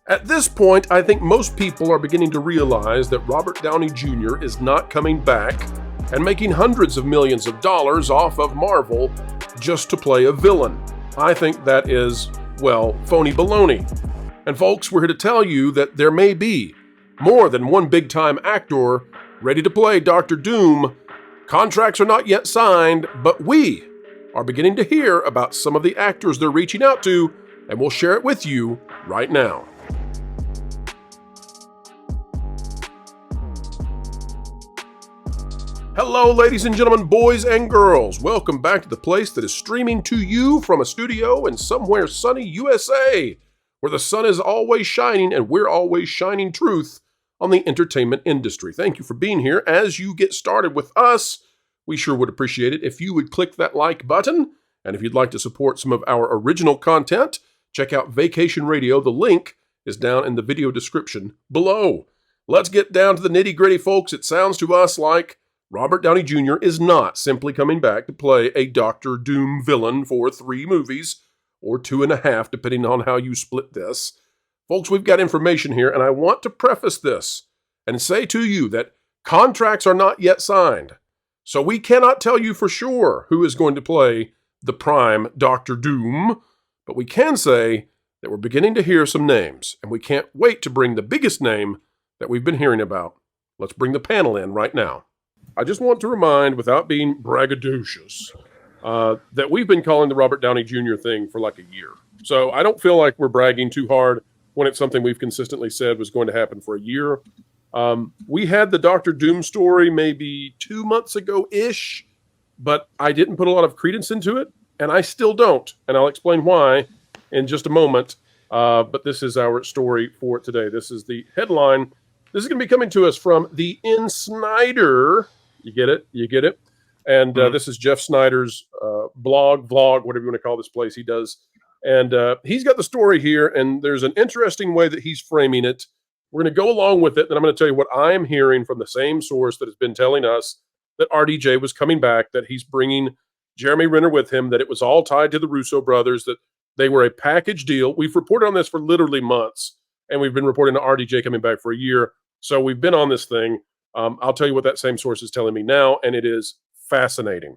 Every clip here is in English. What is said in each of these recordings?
At this point, I think most people are beginning to realize that Robert Downey Jr. is not coming back and making hundreds of millions of dollars off of Marvel just to play a villain. I think that is, well, phony baloney. And folks, we're here to tell you that there may be more than one big-time actor ready to play Dr. Doom. Contracts are not yet signed, but we are beginning to hear about some of the actors they're reaching out to, and we'll share it with you right now. Hello, ladies and gentlemen, boys and girls. Welcome back to the place that is streaming to you from a studio in somewhere sunny USA, where the sun is always shining and we're always shining truth on the entertainment industry. Thank you for being here. As you get started with us, we sure would appreciate it if you would click that like button. And if you'd like to support some of our original content, check out Vacation Radio. The link is down in the video description below. Let's get down to the nitty-gritty, folks. It sounds to us like Robert Downey Jr. is not simply coming back to play a Dr. Doom villain for 3 movies, or 2.5, depending on how you split this. Folks, we've got information here, and I want to preface this and say to you that contracts are not yet signed. So we cannot tell you for sure who is going to play the prime Dr. Doom, but we can say that we're beginning to hear some names, and we can't wait to bring the biggest name that we've been hearing about. Let's bring the panel in right now. I just want to remind, without being braggadocious, that we've been calling the Robert Downey Jr. thing for like a year. So I don't feel like we're bragging too hard when it's something we've consistently said was going to happen for a year. We had the Dr. Doom story maybe 2 months ago-ish, but I didn't put a lot of credence into it, and I still don't. And I'll explain why in just a moment. But this is our story for today. This is the headline. This is going to be coming to us from the N. Snyder. You get it? You get it? And this is Jeff Snyder's blog, vlog, whatever you want to call this place he does. And he's got the story here, and there's an interesting way that he's framing it. We're going to go along with it, and I'm going to tell you what I'm hearing from the same source that has been telling us that RDJ was coming back, that he's bringing Jeremy Renner with him, that it was all tied to the Russo brothers, that they were a package deal. We've reported on this for literally months, and we've been reporting on RDJ coming back for a year. So we've been on this thing. I'll tell you what that same source is telling me now, and it is fascinating.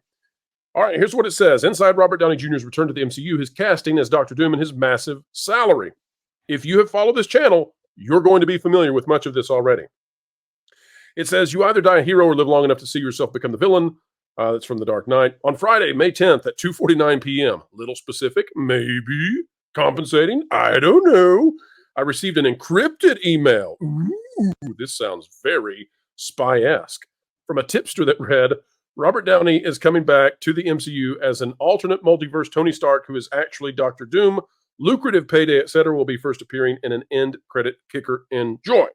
All right, here's what it says. Inside Robert Downey Jr.'s return to the MCU, his casting as Dr. Doom and his massive salary. If you have followed this channel, you're going to be familiar with much of this already. It says, you either die a hero or live long enough to see yourself become the villain. That's from The Dark Knight. On Friday, May 10th at 2:49 p.m. Little specific, maybe. Compensating, I don't know. I received an encrypted email. Ooh, this sounds very spy-esque. From a tipster that read, Robert Downey is coming back to the MCU as an alternate multiverse Tony Stark who is actually Dr. Doom. Lucrative payday, etc. will be first appearing in an end credit kicker. Enjoy.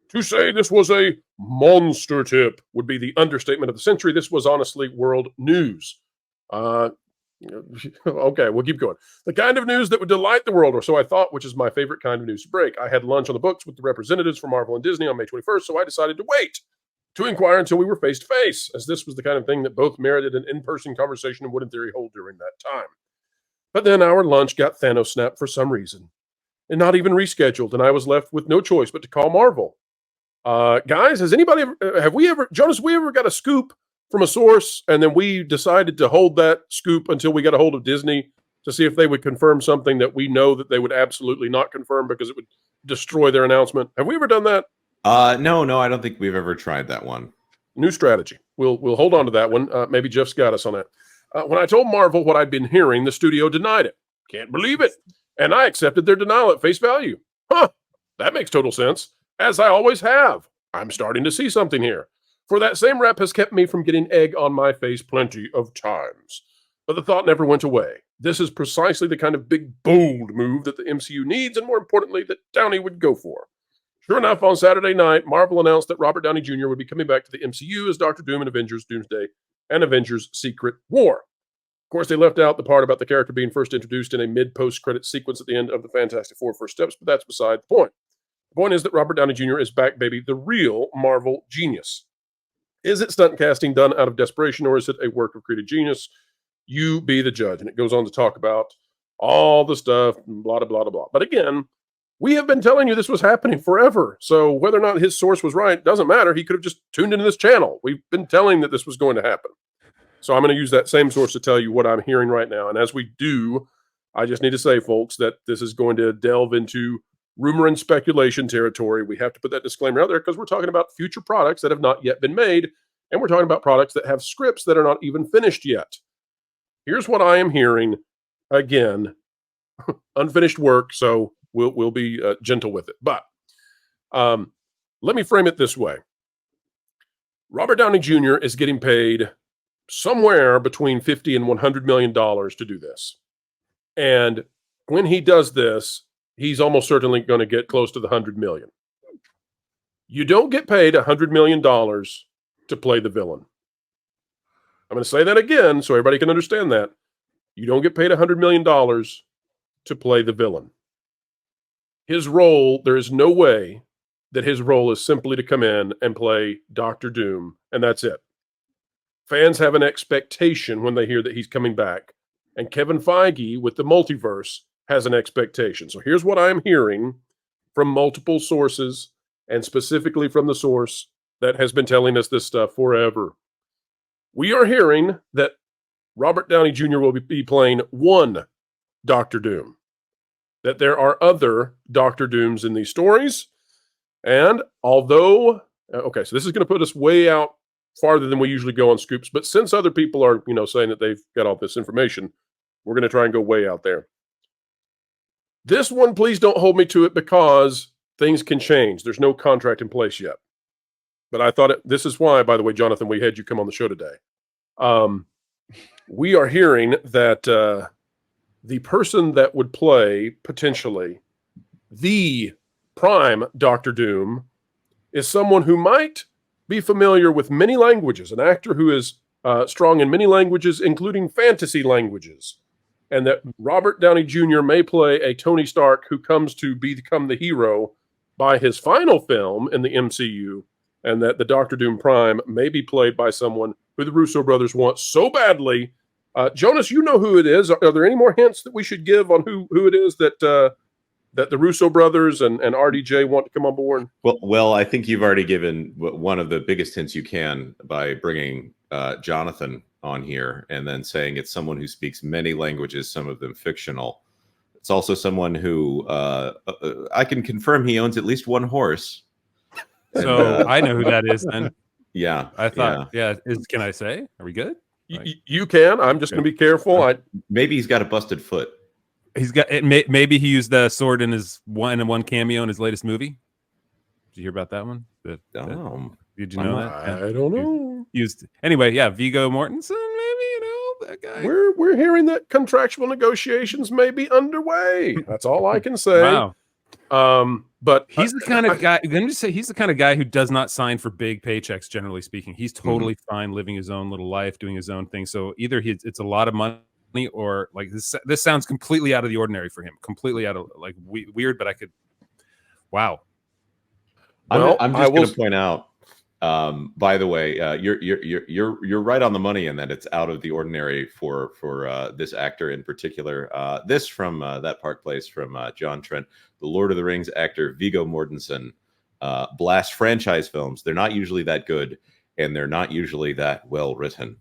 To say this was a monster tip would be the understatement of the century. This was honestly world news. Okay, we'll keep going. The kind of news that would delight the world, or so I thought, which is my favorite kind of news to break. I had lunch on the books with the representatives from Marvel and Disney on May 21st, so I decided to wait to inquire until we were face to face, as this was the kind of thing that both merited an in-person conversation and would in theory hold during that time. But then our lunch got Thanos snapped for some reason, and not even rescheduled, and I was left with no choice but to call Marvel. Guys, have we ever got a scoop from a source, and then we decided to hold that scoop until we got a hold of Disney to see if they would confirm something that we know that they would absolutely not confirm because it would destroy their announcement? Have we ever done that? No, I don't think we've ever tried that one. New strategy. We'll hold on to that one. Maybe Jeff's got us on that. When I told Marvel what I'd been hearing, the studio denied it. Can't believe it. And I accepted their denial at face value. That makes total sense. As I always have. I'm starting to see something here. For that same rep has kept me from getting egg on my face plenty of times. But the thought never went away. This is precisely the kind of big, bold move that the MCU needs, and more importantly, that Downey would go for. Sure enough, on Saturday night, Marvel announced that Robert Downey Jr. would be coming back to the MCU as Dr. Doom in Avengers Doomsday and Avengers Secret War. Of course, they left out the part about the character being first introduced in a mid-post-credit sequence at the end of the Fantastic Four First Steps, but that's beside the point. The point is that Robert Downey Jr. is back, baby, the real Marvel genius. Is it stunt casting done out of desperation, or is it a work of creative genius? You be the judge. And it goes on to talk about all the stuff, blah, blah, blah, blah. But again, We have been telling you this was happening forever. So whether or not his source was right doesn't matter. He could have just tuned into this channel. We've been telling that this was going to happen. So I'm going to use that same source to tell you what I'm hearing right now. And as we do, I just need to say, folks, that this is going to delve into rumor and speculation territory. We have to put that disclaimer out there because we're talking about future products that have not yet been made. And we're talking about products that have scripts that are not even finished yet. Here's what I am hearing. Again, unfinished work, so we'll be gentle with it. But let me frame it this way. Robert Downey Jr. is getting paid somewhere between $50 and $100 million to do this. And when he does this, he's almost certainly going to get close to the $100 million. You don't get paid $100 million to play the villain. I'm going to say that again so everybody can understand that. You don't get paid $100 million to play the villain. His role, there is no way that his role is simply to come in and play Doctor Doom, and that's it. Fans have an expectation when they hear that he's coming back, and Kevin Feige with the multiverse has an expectation. So here's what I'm hearing from multiple sources, and specifically from the source that has been telling us this stuff forever. We are hearing that Robert Downey Jr. will be playing one Doctor Doom, that there are other Doctor Dooms in these stories. And although, okay, so this is going to put us way out farther than we usually go on scoops, but since other people are, saying that they've got all this information, we're going to try and go way out there. This one, please don't hold me to it because things can change. There's no contract in place yet. But I thought this is why, by the way, Jonathan, we had you come on the show today. We are hearing that the person that would play potentially the prime Doctor Doom is someone who might be familiar with many languages, an actor who is strong in many languages, including fantasy languages, and that Robert Downey Jr. may play a Tony Stark who comes to become the hero by his final film in the MCU, and that the Doctor Doom Prime may be played by someone who the Russo brothers want so badly. Jonas, you know who it is. Are there any more hints that we should give on who it is that the Russo brothers and RDJ want to come on board? Well, I think you've already given one of the biggest hints you can by bringing Jonathan on here and then saying it's someone who speaks many languages, some of them fictional. It's also someone who I can confirm he owns at least one horse. So I know who that is then. Yeah. I thought, can I say? Are we good? You can. I'm just going to be careful. Maybe he's got a busted foot. He's got it. Maybe he used the sword in his one cameo in his latest movie. Did you hear about that one? Did you know that? I don't know. Anyway, Viggo Mortensen, maybe that guy. We're hearing that contractual negotiations may be underway. That's all I can say. Wow. But he's the kind of guy. Let me just say, he's the kind of guy who does not sign for big paychecks. Generally speaking, he's totally fine living his own little life, doing his own thing. So either it's a lot of money, or like this sounds completely out of the ordinary for him. Completely out of weird, but I could. Wow. I'm just going to point out. By the way, you're right on the money in that it's out of the ordinary for this actor in particular. This from That Park Place from John Trent, the Lord of the Rings actor Viggo Mortensen. Blast franchise films. They're not usually that good, and they're not usually that well written.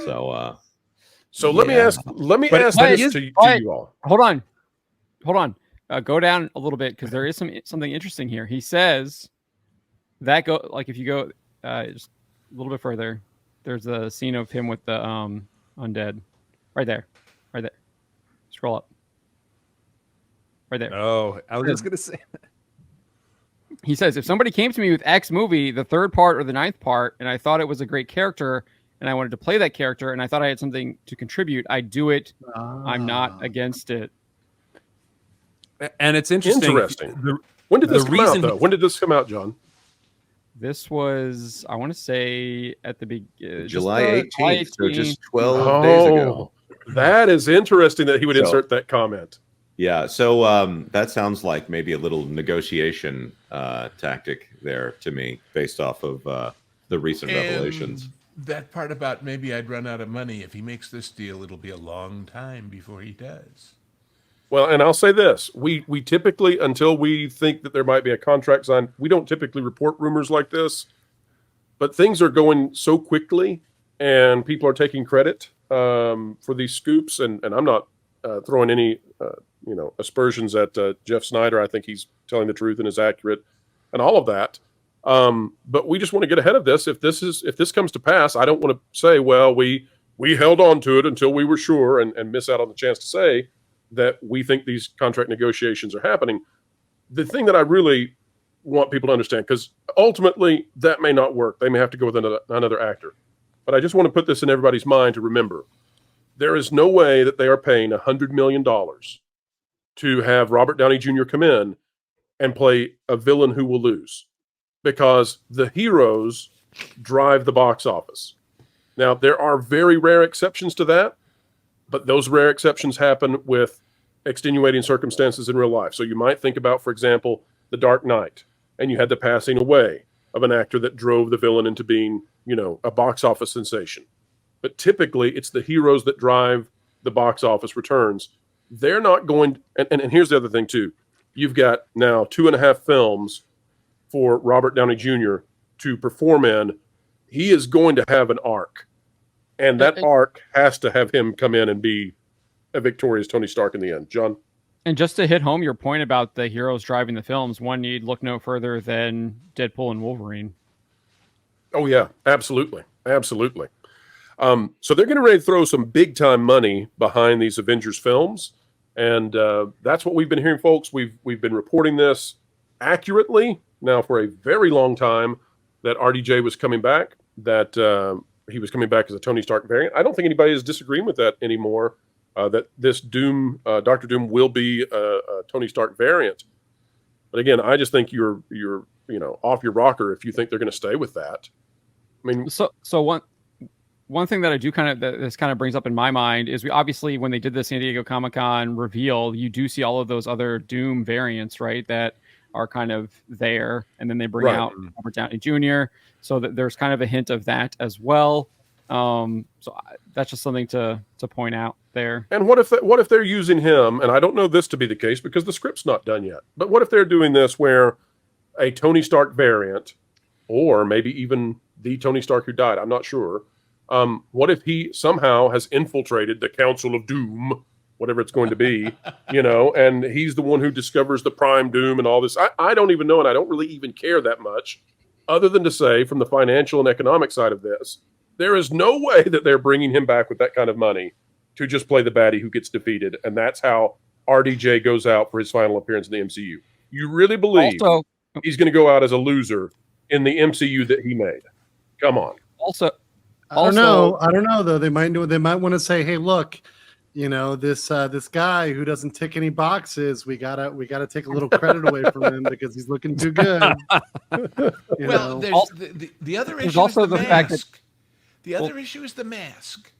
So, let me ask this to you all. Hold on. Go down a little bit because there is something interesting here. He says that if you go just a little bit further, there's a scene of him with the undead right there. Scroll up right there. Oh, I was just gonna say that. He says, if somebody came to me with X movie, the third part or the ninth part, and I thought it was a great character and I wanted to play that character and I thought I had something to contribute, I'd do it. I'm not against it. And it's interesting. When did this come out, though? When did this come out, John? This was, I want to say, at the beginning, July 18th, so just 12 days ago. That is interesting that he would insert that comment. Yeah, so that sounds like maybe a little negotiation tactic there to me, based off of the recent revelations. That part about maybe I'd run out of money. If he makes this deal, it'll be a long time before he does. Well, and I'll say this: we typically, until we think that there might be a contract signed, we don't typically report rumors like this. But things are going so quickly, and people are taking credit for these scoops. And I'm not throwing any aspersions at Jeff Snyder. I think he's telling the truth and is accurate, and all of that. But we just want to get ahead of this. If this comes to pass, I don't want to say, well, we held on to it until we were sure, and miss out on the chance to say that we think these contract negotiations are happening. The thing that I really want people to understand, because ultimately that may not work. They may have to go with another actor. But I just want to put this in everybody's mind to remember. There is no way that they are paying $100 million to have Robert Downey Jr. come in and play a villain who will lose, because the heroes drive the box office. Now, there are very rare exceptions to that, but those rare exceptions happen with extenuating circumstances in real life. So you might think about, for example, The Dark Knight, and you had the passing away of an actor that drove the villain into being, a box office sensation. But typically, it's the heroes that drive the box office returns. They're not going, and here's the other thing too. You've got now 2.5 films for Robert Downey Jr. to perform in. He is going to have an arc. And that arc has to have him come in and be a victorious Tony Stark in the end. John? And just to hit home your point about the heroes driving the films, one need look no further than Deadpool and Wolverine. Oh, yeah, absolutely. Absolutely. So they're getting ready to throw some big-time money behind these Avengers films. And that's what we've been hearing, folks. We've been reporting this accurately now for a very long time, that RDJ was coming back, that he was coming back as a Tony Stark variant. I don't think anybody is disagreeing with that anymore, that this Doom, Dr. Doom, will be a Tony Stark variant. But again, I just think you're off your rocker if you think they're going to stay with that. I mean, so one thing that I do that this kind of brings up in my mind is, we obviously, when they did the San Diego Comic-Con reveal, you do see all of those other Doom variants, right, that are kind of there, and then they bring out Robert Downey Jr. So that there's kind of a hint of that as well. So that's just something to point out there. And what if they're using him? And I don't know this to be the case because the script's not done yet. But what if they're doing this where a Tony Stark variant, or maybe even the Tony Stark who died? I'm not sure. What if he somehow has infiltrated the Council of Doom, whatever it's going to be, and he's the one who discovers the Prime Doom and all this? I don't even know, and I don't really even care that much, other than to say, from the financial and economic side of this, there is no way that they're bringing him back with that kind of money to just play the baddie who gets defeated, and that's how RDJ goes out for his final appearance in the MCU. You really believe he's going to go out as a loser in the MCU that he made? Come on. I don't know though. They might want to say, hey, look, this guy who doesn't tick any boxes, we gotta take a little credit away from him because he's looking too good. There's the other issue is the mask. The other issue is the mask.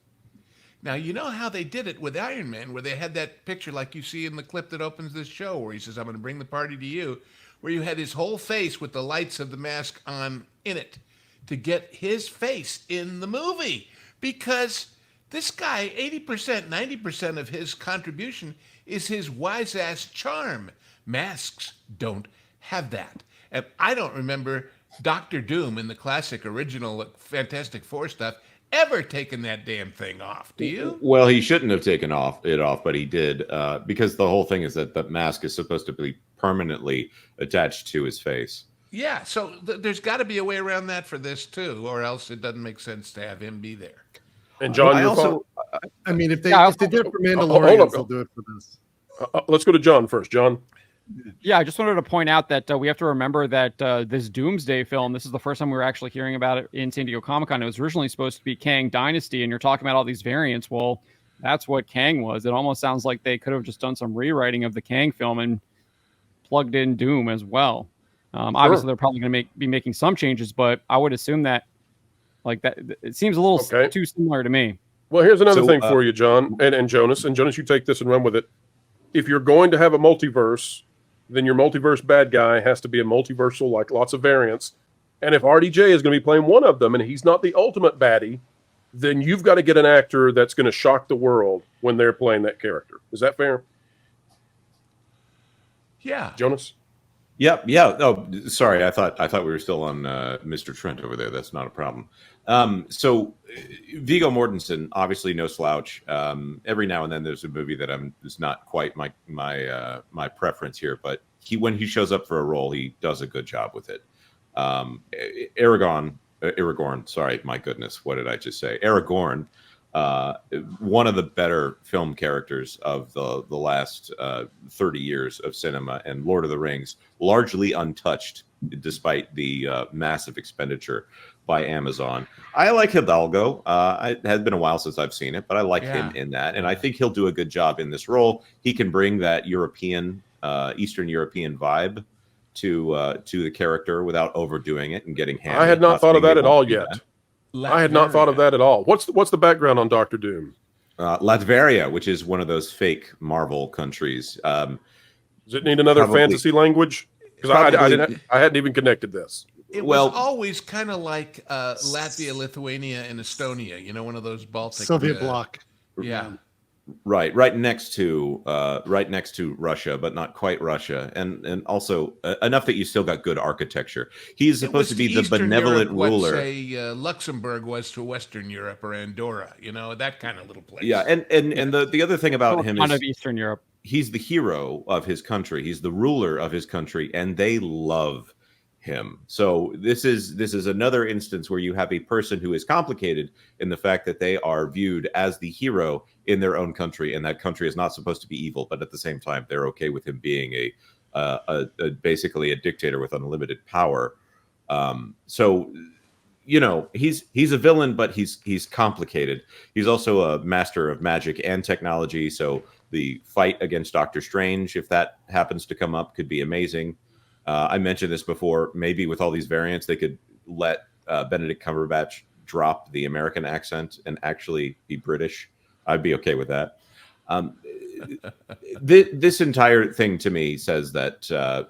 Now, you know how they did it with Iron Man, where they had that picture like you see in the clip that opens this show, where he says, I'm going to bring the party to you, where you had his whole face with the lights of the mask on in it to get his face in the movie. Because this guy, 80%, 90% of his contribution is his wise-ass charm. Masks don't have that. And I don't remember Dr. Doom in the classic original Fantastic Four stuff ever taken that damn thing off. Do you? Well, he shouldn't have taken it off, but he did, because the whole thing is that the mask is supposed to be permanently attached to his face. Yeah, so there's got to be a way around that for this too, or else it doesn't make sense to have him be there. And John, I mean, if they did it for Mandalorian, they'll do it for this. Let's go to John first. John. Yeah, I just wanted to point out that we have to remember that this Doomsday film, this is the first time we were actually hearing about it in San Diego Comic-Con. It was originally supposed to be Kang Dynasty, and you're talking about all these variants. Well, that's what Kang was. It almost sounds like they could have just done some rewriting of the Kang film and plugged in Doom as well. Obviously, they're probably going to be making some changes, but I would assume that it seems a little too similar to me. Well, here's another thing for you, John, and Jonas. And Jonas, you take this and run with it. If you're going to have a multiverse, then your multiverse bad guy has to be a multiversal, like lots of variants. And if RDJ is going to be playing one of them and he's not the ultimate baddie, then you've got to get an actor that's going to shock the world when they're playing that character. Is that fair? Yeah, Jonas. Yep. Yeah. Oh, sorry. I thought we were still on Mr. Trent over there. That's not a problem. So Viggo Mortensen, obviously no slouch. Every now and then there's a movie that is not quite my preference here, but when he shows up for a role, he does a good job with it. Aragorn. Sorry, my goodness, what did I just say? Aragorn. One of the better film characters of the last 30 years of cinema, and Lord of the Rings, largely untouched despite the massive expenditure by Amazon. I like Hidalgo. It has been a while since I've seen it, but I like him in that, and I think he'll do a good job in this role. He can bring that European, Eastern European vibe to the character without overdoing it and getting hammered. I had not thought of that at all yet. I had not thought of that at all. What's the background on Dr. Doom? Latveria, which is one of those fake Marvel countries. Does it need another fantasy language? Because I hadn't even connected this. It was always kind of like Latvia, Lithuania, and Estonia. You know, one of those Baltic Soviet bloc. Yeah. Right next to Russia, but not quite Russia, and also enough that you still got good architecture. He's supposed to be the benevolent ruler. What, say, Luxembourg was to Western Europe or Andorra, you know, that kind of little place. Yeah, and the other thing about him is of Eastern Europe. He's the hero of his country. He's the ruler of his country, and they love him. So this is another instance where you have a person who is complicated in the fact that they are viewed as the hero in their own country, and that country is not supposed to be evil, but at the same time they're okay with him being basically a dictator with unlimited power. So you know, he's a villain, but he's complicated. He's also a master of magic and technology, so the fight against Doctor Strange, if that happens to come up, could be amazing. I mentioned this before. Maybe with all these variants, they could let Benedict Cumberbatch drop the American accent and actually be British. I'd be okay with that. This entire thing to me says that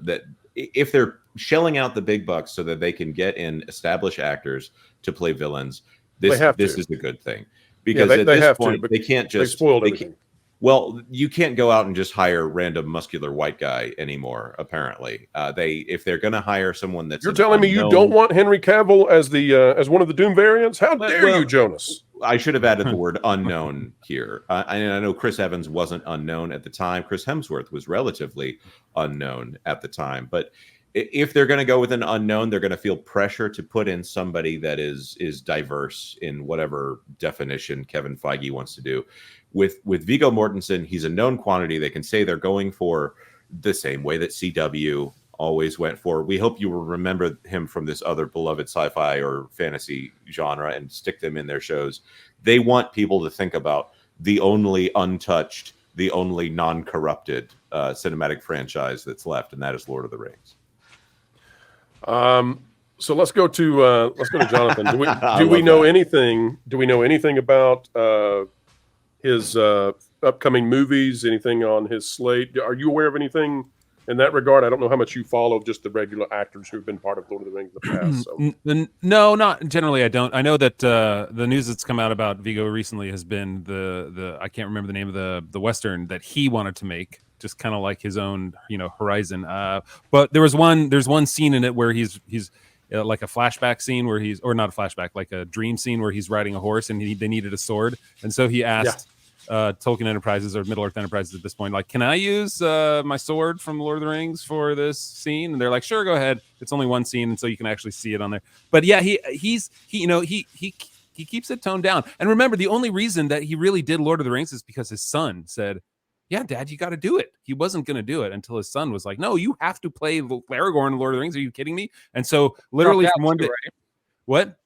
that if they're shelling out the big bucks so that they can get in established actors to play villains, this is a good thing. Because at this point, they can't just... They spoiled everything. Well, you can't go out and just hire random muscular white guy anymore. Apparently, if they're going to hire someone that's... You're telling me you don't want Henry Cavill as the as one of the Doom variants? How dare you, Jonas? I should have added the word unknown here. I know Chris Evans wasn't unknown at the time. Chris Hemsworth was relatively unknown at the time. But if they're going to go with an unknown, they're going to feel pressure to put in somebody that is diverse in whatever definition Kevin Feige wants to do. With Viggo Mortensen, he's a known quantity. They can say they're going for the same way that CW always went for. We hope you will remember him from this other beloved sci-fi or fantasy genre and stick them in their shows. They want people to think about the only untouched, the only non-corrupted cinematic franchise that's left, and that is Lord of the Rings. So let's go to Jonathan. Do we know anything? Do we know anything about his upcoming movies? Anything on his slate? Are you aware of anything in that regard? I don't know how much you follow just the regular actors who've been part of Lord of the Rings in the past. So. No, not generally. I don't. I know that the news that's come out about Viggo recently has been the I can't remember the name of the Western that he wanted to make, just kind of like his own, horizon. But there's one scene in it where he's like a flashback scene where or not a flashback, like a dream scene where he's riding a horse and they needed a sword. And so he asked Tolkien Enterprises or Middle Earth Enterprises at this point, like, can I use my sword from Lord of the Rings for this scene? And they're like, sure, go ahead. It's only one scene. And so you can actually see it on there. But yeah, he keeps it toned down. And remember, the only reason that he really did Lord of the Rings is because his son said, yeah, Dad, you got to do it. He wasn't going to do it until his son was like, no, you have to play Aragorn in Lord of the Rings. Are you kidding me? And so literally from one day, right? What?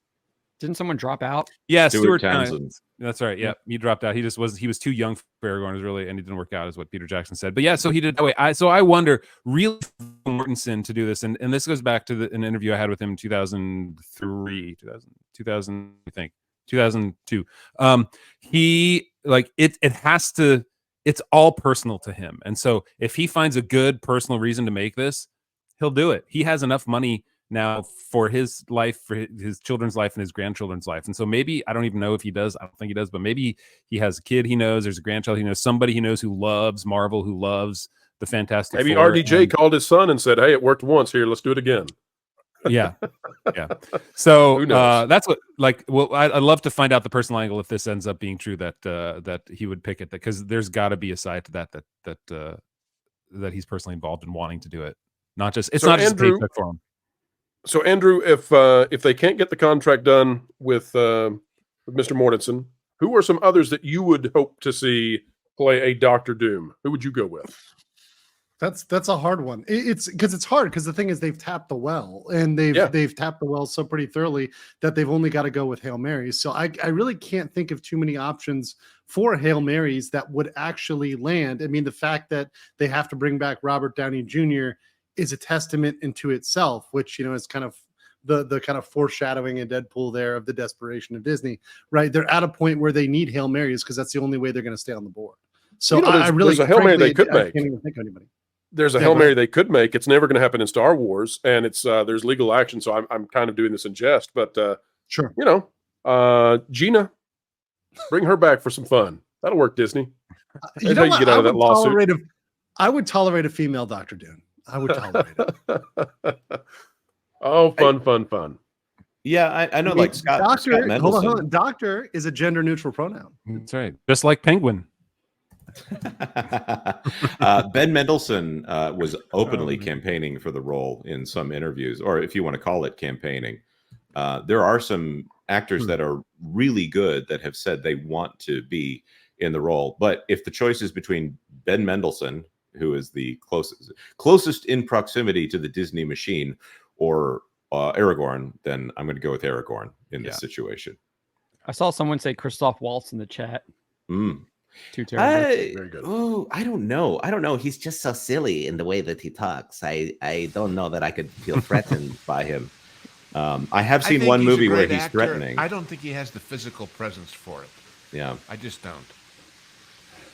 Didn't someone drop out? Yeah, Stuart Townsend. That's right. Yeah, he dropped out. He was too young for Aragorn, and he didn't work out, is what Peter Jackson said. But yeah, so he did that way. I wonder, really, Mortensen to do this, and this goes back to an interview I had with him in 2003, 2000, I think, 2002. He it has to. It's all personal to him. And so if he finds a good personal reason to make this, he'll do it. He has enough money now for his life, for his children's life and his grandchildren's life. And so maybe, I don't even know if he does. I don't think he does, but maybe he has a kid he knows, there's a grandchild he knows, somebody he knows who loves Marvel, who loves the Fantastic Maybe Four. RDJ called his son and said, "Hey, it worked once. Here, let's do it again." Yeah. So Who knows? that's what, like, well, I'd love to find out the personal angle if this ends up being true, that he would pick it, because there's got to be a side to that he's personally involved in wanting to do it. Not just, it's not just a paycheck for him. So Andrew, if they can't get the contract done with Mr. Mortensen, who are some others that you would hope to see play a Doctor Doom? Who would you go with? That's a hard one. It's because it's hard, because the thing is they've tapped the well, and they've tapped the well so pretty thoroughly that they've only got to go with Hail Marys. So I really can't think of too many options for Hail Marys that would actually land. I mean, the fact that they have to bring back Robert Downey Jr. is a testament into itself, which, you know, is kind of the kind of foreshadowing in Deadpool there of the desperation of Disney, right? They're at a point where they need Hail Marys because that's the only way they're going to stay on the board. So I really, there's a Hail Mary they could make. I can't even think of anybody. There's a Hail Mary they could make. It's never going to happen in Star Wars, and it's there's legal action. So I'm kind of doing this in jest, but sure, you know, Gina, bring her back for some fun. That'll work, Disney. You know what? Get out of that lawsuit. I would tolerate a female Dr. Doom. I would tolerate it. Oh, fun. Yeah, I know. Like Scott Mendelson. Hold on. Doctor is a gender neutral pronoun. That's right. Just like Penguin. Ben Mendelsohn was openly campaigning for the role in some interviews, or if you want to call it campaigning. There are some actors that are really good that have said they want to be in the role. But if the choice is between Ben Mendelsohn, who is the closest in proximity to the Disney machine, or Aragorn, then I'm going to go with Aragorn in this situation. I saw someone say Christoph Waltz in the chat. Too terrible. Very good. Oh, I don't know. He's just so silly in the way that he talks. I don't know that I could feel threatened by him. I have seen one movie where he's threatening. I don't think he has the physical presence for it. Yeah. I just don't.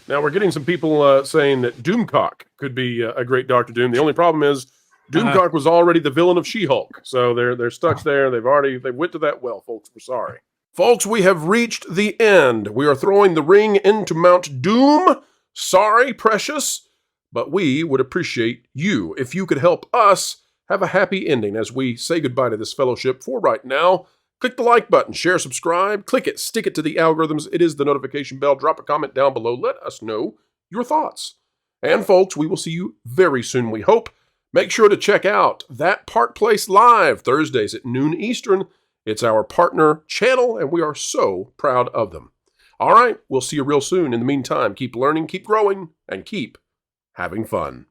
Now we're getting some people saying that Doomcock could be a great Doctor Doom. The only problem is Doomcock was already the villain of She-Hulk, so they're stuck there. They went to that well, folks. We're sorry. Folks, we have reached the end. We are throwing the ring into Mount Doom. Sorry, precious, but we would appreciate you if you could help us have a happy ending as we say goodbye to this fellowship for right now. Click the like button, share, subscribe, click it, stick it to the algorithms. It is the notification bell. Drop a comment down below. Let us know your thoughts. And folks, we will see you very soon, we hope. Make sure to check out That Park Place Live Thursdays at noon Eastern. It's our partner channel, and we are so proud of them. All right, we'll see you real soon. In the meantime, keep learning, keep growing, and keep having fun.